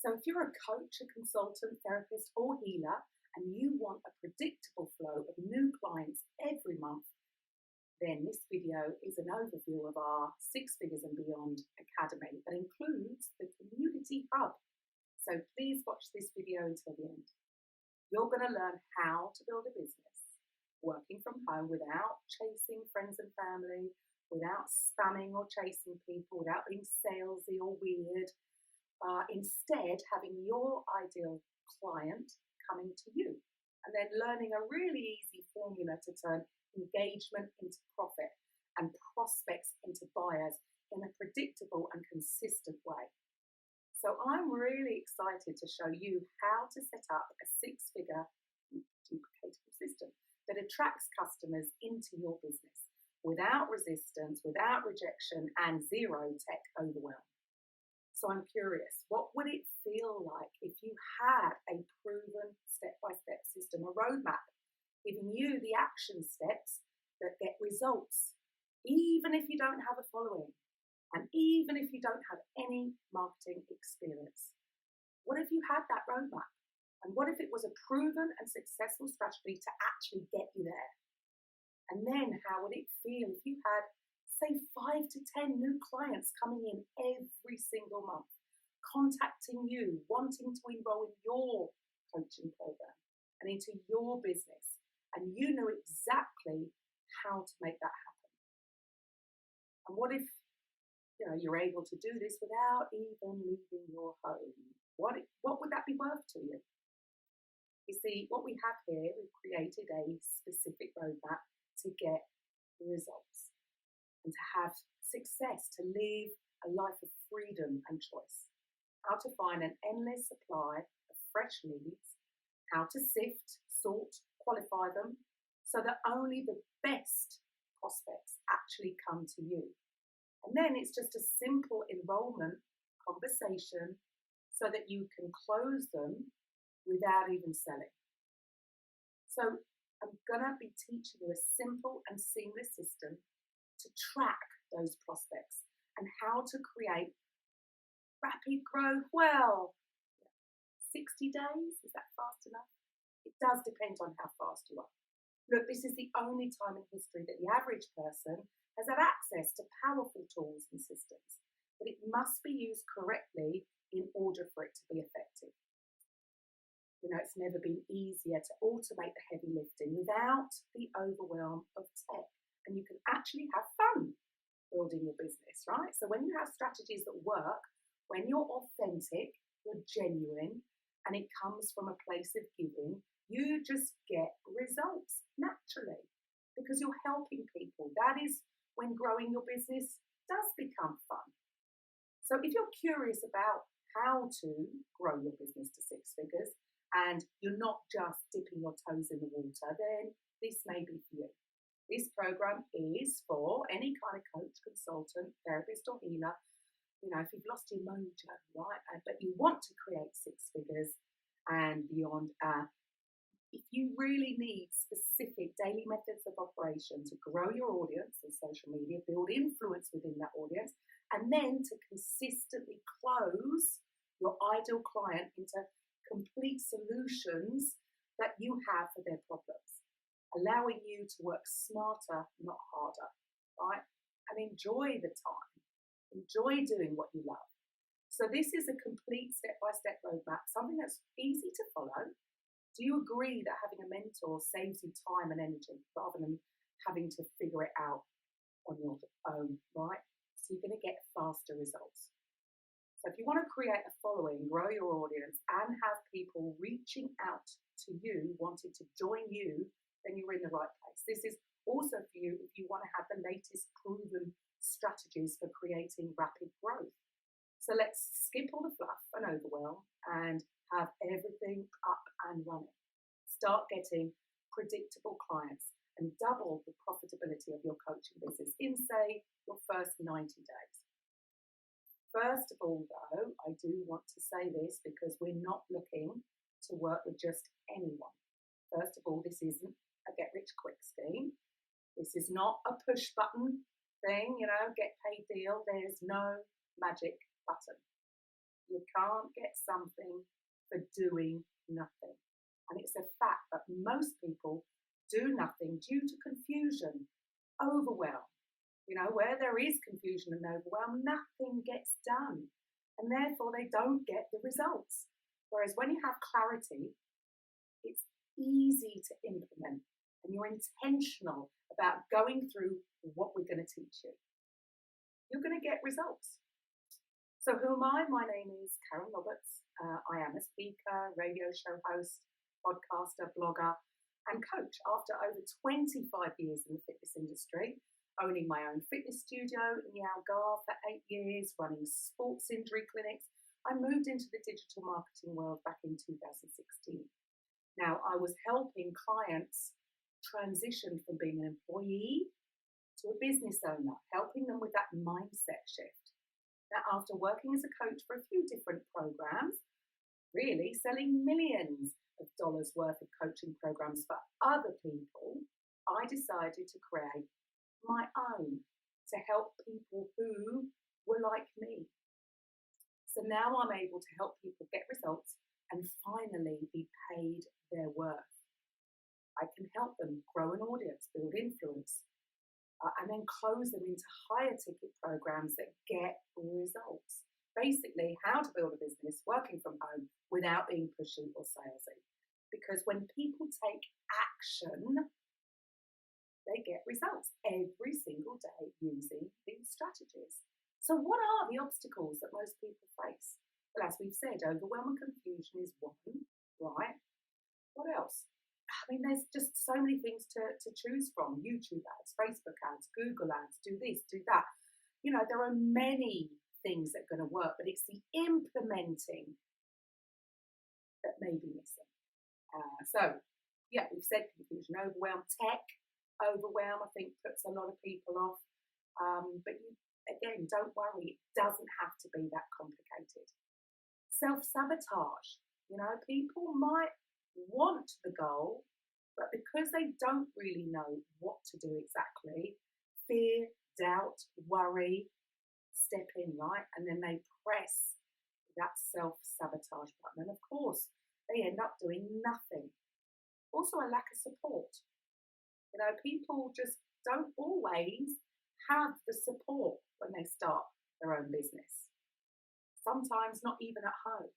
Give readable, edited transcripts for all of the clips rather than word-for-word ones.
So if you're a coach, a consultant, therapist, or healer, and you want a predictable flow of new clients every month, then this video is an overview of our Six Figures and Beyond Academy that includes the Community Hub. So please watch this video until the end. You're going to learn how to build a business working from home without chasing friends and family, without spamming or chasing people, without being salesy or weird. Instead, having your ideal client coming to you, and then learning a really easy formula to turn engagement into profit and prospects into buyers in a predictable and consistent way. So I'm really excited to show you how to set up a six-figure duplicatable system that attracts customers into your business without resistance, without rejection, and zero tech overwhelm. So I'm curious, what would it feel like if you had a proven step-by-step system, a roadmap, giving you the action steps that get results, even if you don't have a following, and even if you don't have any marketing experience? What if you had that roadmap? And what if it was a proven and successful strategy to actually get you there? And then how would it feel if you had, say, 5 to 10 new clients coming in every single month, contacting you, wanting to enroll in your coaching program and into your business, and you know exactly how to make that happen? And what if you're able to do this without even leaving your home? What would that be worth to you? You see, what we have here, we've created a specific roadmap to get results and to have success, to live a life of freedom and choice. How to find an endless supply of fresh leads, how to sift, sort, qualify them so that only the best prospects actually come to you. And then it's just a simple enrollment conversation so that you can close them without even selling. So I'm going to be teaching you a simple and seamless system to track those prospects and how to create rapid growth. Well, 60 days, is that fast enough? It does depend on how fast you are. Look, this is the only time in history that the average person has had access to powerful tools and systems, but it must be used correctly in order for it to be effective. It's never been easier to automate the heavy lifting without the overwhelm of tech. And you can actually have fun building your business, right? So when you have strategies that work, when you're authentic, you're genuine, and it comes from a place of giving, you just get results naturally because you're helping people. That is when growing your business does become fun. So if you're curious about how to grow your business to six figures and you're not just dipping your toes in the water, then this may be for you. This program is for any kind of coach, consultant, therapist, or healer. If you've lost your mojo, right, but you want to create six figures and beyond, if you really need specific daily methods of operation to grow your audience on social media, build influence within that audience, and then to consistently close your ideal client into complete solutions that you have for their problems, allowing you to work smarter, not harder, right? And enjoy the time. Enjoy doing what you love. So this is a complete step-by-step roadmap, something that's easy to follow. Do you agree that having a mentor saves you time and energy rather than having to figure it out on your own, right? So you're going to get faster results. So if you want to create a following, grow your audience, and have people reaching out to you, wanting to join you, then you're in the right place. This is also for you if you want to have the latest proven strategies for creating rapid growth. So let's skip all the fluff and overwhelm and have everything up and running. Start getting predictable clients and double the profitability of your coaching business in, say, your first 90 days. First of all, though, I do want to say this because we're not looking to work with just anyone. First of all, this isn't a get-rich-quick scheme. This is not a push-button thing, get paid deal. There's no magic button. You can't get something for doing nothing. And it's a fact that most people do nothing due to confusion, overwhelm. Where there is confusion and overwhelm, nothing gets done. And therefore, they don't get the results. Whereas when you have clarity, it's easy to implement and you're intentional about going through what we're going to teach you. You're going to get results. So who am I? My name is Karen Roberts. I am a speaker, radio show host, podcaster, blogger, and coach. After over 25 years in the fitness industry, owning my own fitness studio in the Algarve for 8 years, running sports injury clinics, I moved into the digital marketing world back in 2016. Now, I was helping clients transition from being an employee to a business owner, helping them with that mindset shift. Now, after working as a coach for a few different programs, really selling millions of dollars worth of coaching programs for other people, I decided to create my own to help people who were like me. So now I'm able to help people get results and finally be paid their worth. I can help them grow an audience, build influence, and then close them into higher ticket programs that get results. Basically, how to build a business working from home without being pushy or salesy. Because when people take action, they get results every single day using these strategies. So what are the obstacles that most people face? Well, as we've said, overwhelm and confusion is one, right? What else? I mean, there's just so many things to choose from. YouTube ads, Facebook ads, Google ads, do this, do that. There are many things that are going to work, but it's the implementing that may be missing. We've said confusion, overwhelm, tech overwhelm, I think, puts a lot of people off. But again, don't worry, it doesn't have to be that complicated. Self-sabotage. People might want the goal, but because they don't really know what to do exactly, fear, doubt, worry, step in, right? And then they press that self-sabotage button. And of course, they end up doing nothing. Also, a lack of support. People just don't always have the support when they start their own business. Sometimes not even at home.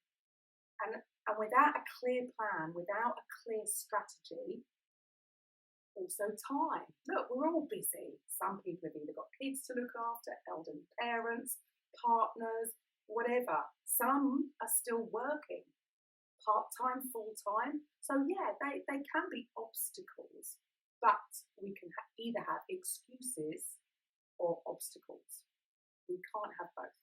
And without a clear plan, without a clear strategy, also time. Look, we're all busy. Some people have either got kids to look after, elderly parents, partners, whatever. Some are still working, part-time, full-time. So yeah, they can be obstacles, but we can either have excuses or obstacles. We can't have both.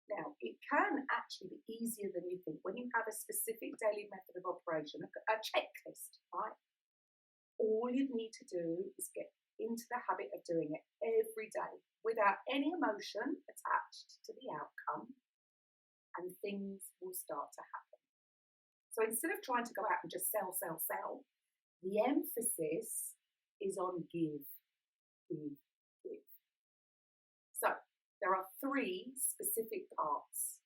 Now, it can actually be easier than you think when you have a specific daily method of operation, a checklist, right? All you need to do is get into the habit of doing it every day without any emotion attached to the outcome, and things will start to happen. So instead of trying to go out and just sell, the emphasis is on give. So there are 3 specific parts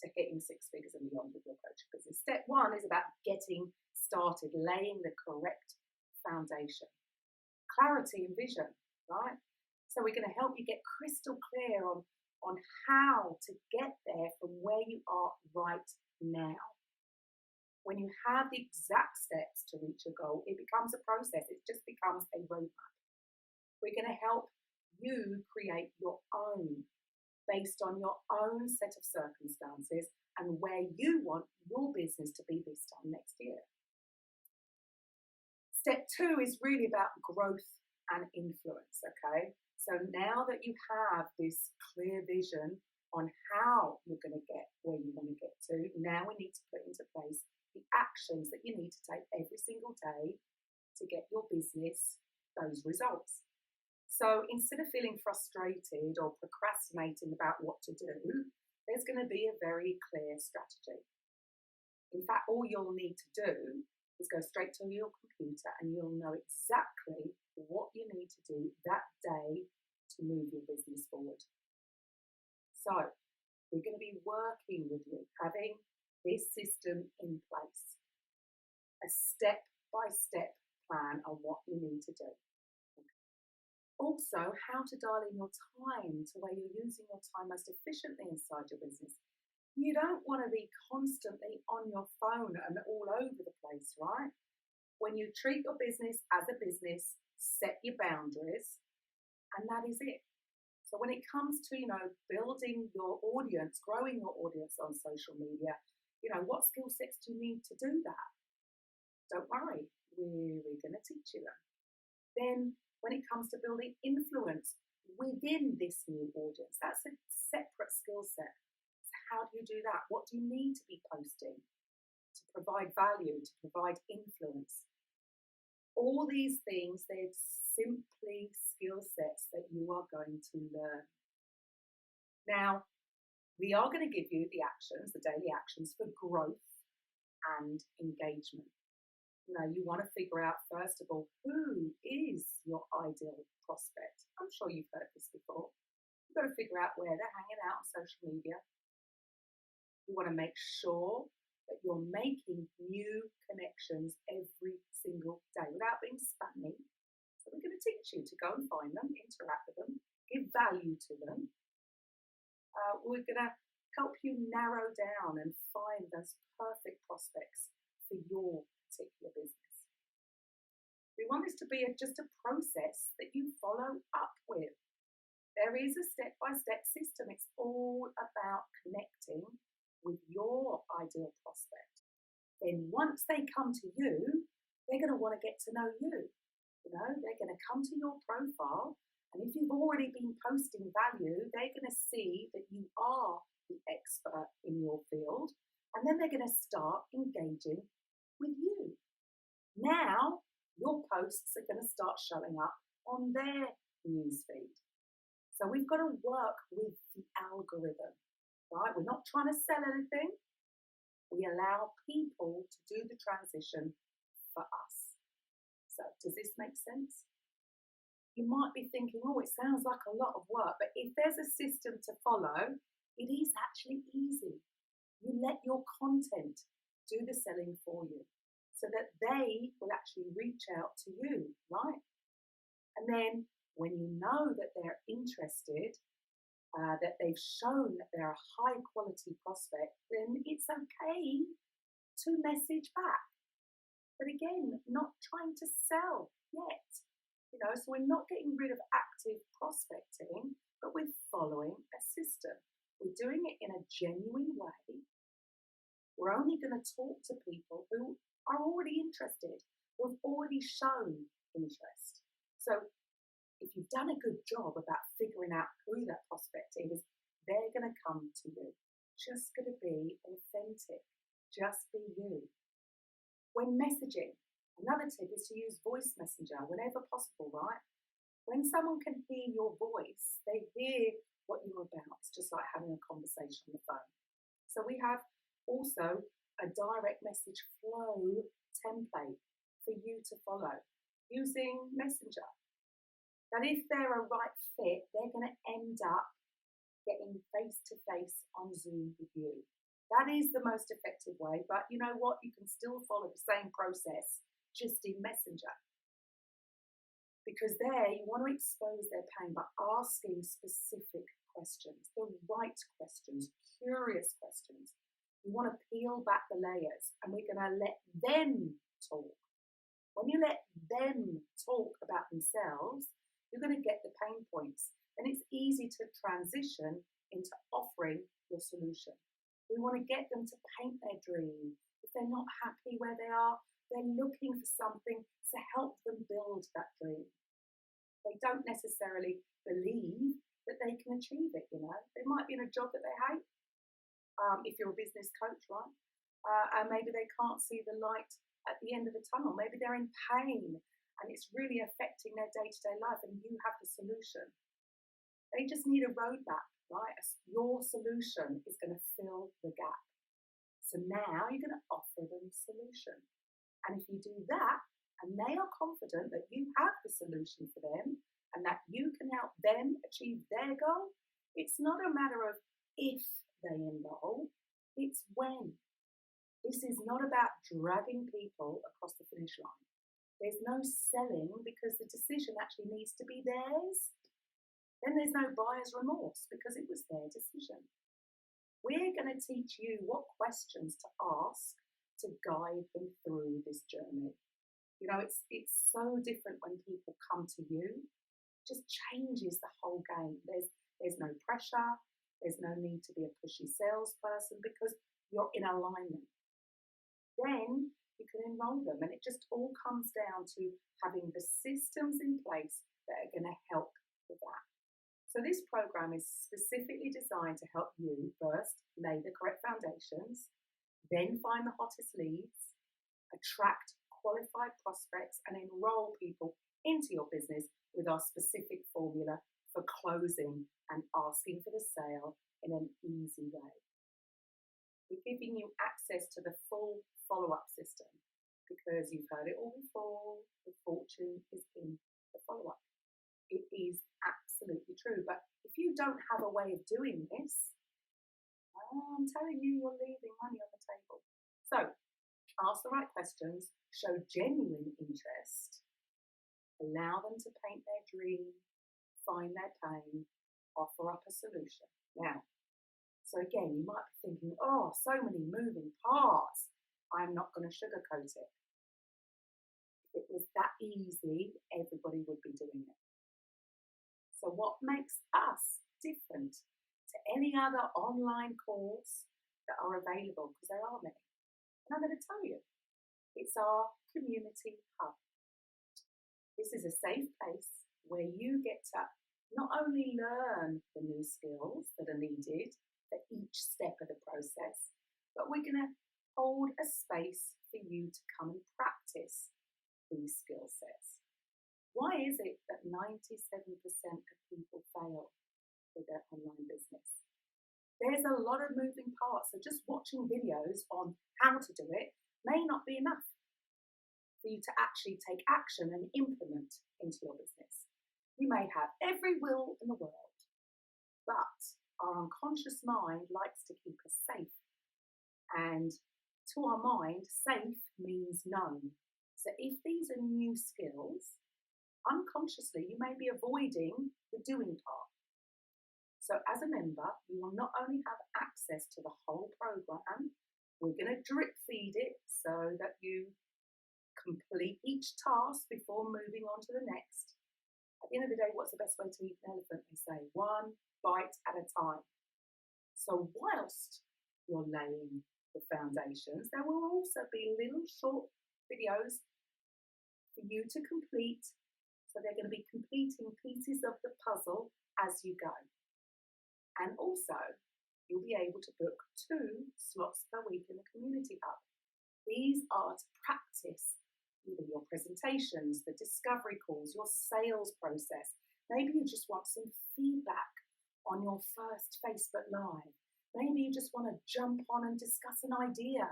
to hitting 6 figures and beyond with your coaching business. Step 1 is about getting started, laying the correct foundation. Clarity and vision, right? So we're going to help you get crystal clear on how to get there from where you are right now. When you have the exact steps to reach your goal, it becomes a process. It just becomes a roadmap. We're going to help you create your own, based on your own set of circumstances and where you want your business to be this time next year. Step 2 is really about growth and influence, okay? So now that you have this clear vision on how you're going to get where you want to get to, now we need to put into place the actions that you need to take every single day to get your business those results. So instead of feeling frustrated or procrastinating about what to do, there's going to be a very clear strategy. In fact, all you'll need to do is go straight to your computer and you'll know exactly what you need to do that day to move your business forward. So we're going to be working with you, having this system in place, a step-by-step plan on what you need to do. Also, how to dial in your time to where you're using your time most efficiently inside your business. You don't want to be constantly on your phone and all over the place, right? When you treat your business as a business, set your boundaries, and that is it. So when it comes to, building your audience, growing your audience on social media, what skill sets do you need to do that? Don't worry, we're going to teach you them. Then when it comes to building influence within this new audience, that's a separate skill set. So how do you do that? What do you need to be posting to provide value, to provide influence? All these things, they're simply skill sets that you are going to learn. Now, we are going to give you the actions, the daily actions for growth and engagement. You want to figure out, first of all, who is your ideal prospect. I'm sure you've heard this before. You've got to figure out where they're hanging out on social media. You want to make sure that you're making new connections every single day without being spammy. So we're going to teach you to go and find them, interact with them, give value to them. We're going to help you narrow down and find those perfect prospects for your particular business. We want this to be just a process that you follow up with. There is a step-by-step system. It's all about connecting with your ideal prospect. Then once they come to you, they're going to want to get to know you. They're going to come to your profile, and if you've already been posting value, they're going to see that you are the expert in your field, and then they're going to start engaging with you. Now, your posts are going to start showing up on their newsfeed. So we've got to work with the algorithm, right? We're not trying to sell anything. We allow people to do the transition for us. So does this make sense? You might be thinking, it sounds like a lot of work, but if there's a system to follow, it is actually easy. You let your content do the selling for you so that they will actually reach out to you, right? And then when you know that they're interested, that they've shown that they're a high quality prospect, then it's okay to message back. But again, not trying to sell yet. So we're not getting rid of active prospecting, but we're following a system. We're doing it in a genuine way. We're only going to talk to people who are already interested, who have already shown interest. So if you've done a good job about figuring out who that prospect is, they're going to come to you. Just going to be authentic. Just be you. When messaging, another tip is to use voice messenger whenever possible, right? When someone can hear your voice, they hear what you're about. It's just like having a conversation on the phone. So we have also a direct message flow template for you to follow using Messenger. That if they're a right fit, they're going to end up getting face-to-face on Zoom with you. That is the most effective way, but you know what? You can still follow the same process, just in Messenger. Because there, you want to expose their pain by asking specific questions, the right questions, curious questions. You want to peel back the layers, and we're going to let them talk. When you let them talk about themselves, you're going to get the pain points, and it's easy to transition into offering your solution. We want to get them to paint their dream. If they're not happy where they are, they're looking for something to help them build that dream. They don't necessarily believe that they can achieve it, They might be in a job that they hate, if you're a business coach, right? And maybe they can't see the light at the end of the tunnel. Maybe they're in pain and it's really affecting their day-to-day life, and you have the solution. They just need a roadmap, right? Your solution is going to fill the gap. So now you're going to offer them a solution. And if you do that, and they are confident that you have the solution for them and that you can help them achieve their goal, it's not a matter of if they enroll, it's when. This is not about dragging people across the finish line. There's no selling because the decision actually needs to be theirs. Then there's no buyer's remorse because it was their decision. We're going to teach you what questions to ask to guide them through this journey. You know, it's so different when people come to you. It just changes the whole game. There's no pressure. There's no need to be a pushy salesperson because you're in alignment. Then you can enroll them, and it just all comes down to having the systems in place that are going to help with that. So this program is specifically designed to help you first lay the correct foundations, then find the hottest leads, attract qualified prospects, and enroll people into your business with our specific formula for closing and asking for the sale in an easy way. We're giving you access to the full follow-up system because you've heard it all before. The fortune is in the follow-up. It is absolutely true. But if you don't have a way of doing this, I'm telling you, you're leaving money on the table. So ask the right questions, show genuine interest, allow them to paint their dream, find their pain, offer up a solution. Now, so again, you might be thinking, oh, so many moving parts. I'm not going to sugarcoat it. If it was that easy, everybody would be doing it. So what makes us different to any other online course that are available, because there are many, and I'm going to tell you, it's our community hub. This is a safe place where you get to not only learn the new skills that are needed for each step of the process, but we're going to hold a space for you to come and practice these skill sets. Why is it that 97% of people fail with their online business? There's a lot of moving parts, so just watching videos on how to do it may not be enough for you to actually take action and implement into your business. You may have every will in the world, but our unconscious mind likes to keep us safe. And to our mind, safe means known. So if these are new skills, unconsciously you may be avoiding the doing part. So as a member, you will not only have access to the whole program, we're going to drip feed it so that you complete each task before moving on to the next. At the end of the day, what's the best way to eat an elephant? They say, one bite at a time. So whilst you're laying the foundations, there will also be little short videos for you to complete. So they're going to be completing pieces of the puzzle as you go. And also, you'll be able to book 2 slots per week in the community hub. These are to practice either your presentations, the discovery calls, your sales process. Maybe you just want some feedback on your first Facebook Live. Maybe you just want to jump on and discuss an idea.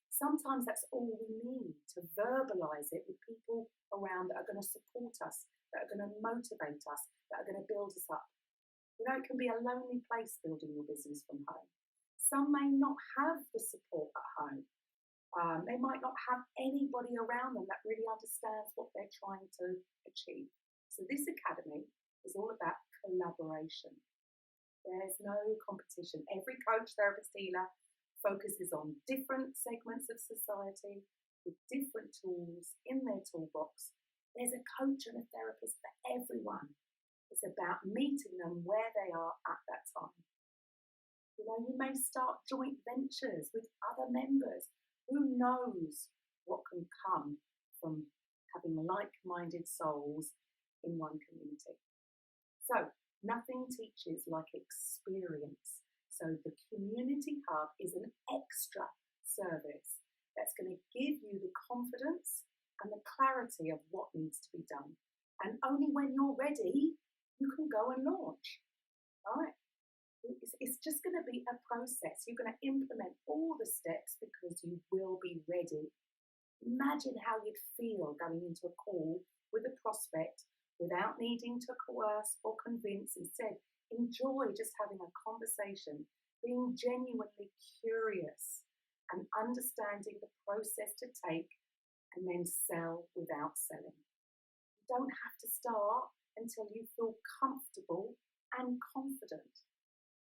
Sometimes that's all we need, to verbalize it with people around that are going to support us, that are going to motivate us, that are going to build us up. You know, it can be a lonely place building your business from home. Some may not have the support at home. They might not have anybody around them that really understands what they're trying to achieve. So this academy is all about collaboration. There's no competition. Every coach, therapist, healer focuses on different segments of society with different tools in their toolbox. There's a coach and a therapist for everyone. It's about meeting them where they are at that time. You know, you may start joint ventures with other members. Who knows what can come from having like-minded souls in one community? So, nothing teaches like experience. So the community hub is an extra service that's going to give you the confidence and the clarity of what needs to be done. And only when you're ready, you can go and launch. Right? It's just going to be a process. You're going to implement all the steps because you will be ready. Imagine how you'd feel going into a call with a prospect without needing to coerce or convince. Instead, enjoy just having a conversation being genuinely curious and understanding the process to take and then sell without selling. You don't have to start until you feel comfortable and confident.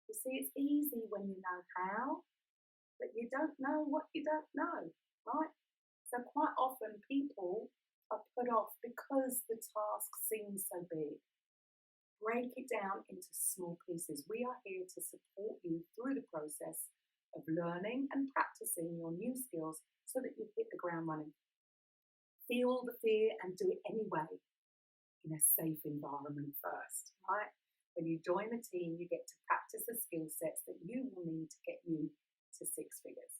You see, it's easy when you know how, but you don't know what you don't know, right? So quite often people are put off because the task seems so big. Break it down into small pieces. We are here to support you through the process of learning and practicing your new skills so that you hit the ground running. Feel the fear and do it anyway in a safe environment first, right? When you join the team, you get to practice the skill sets that you will need to get you to six figures.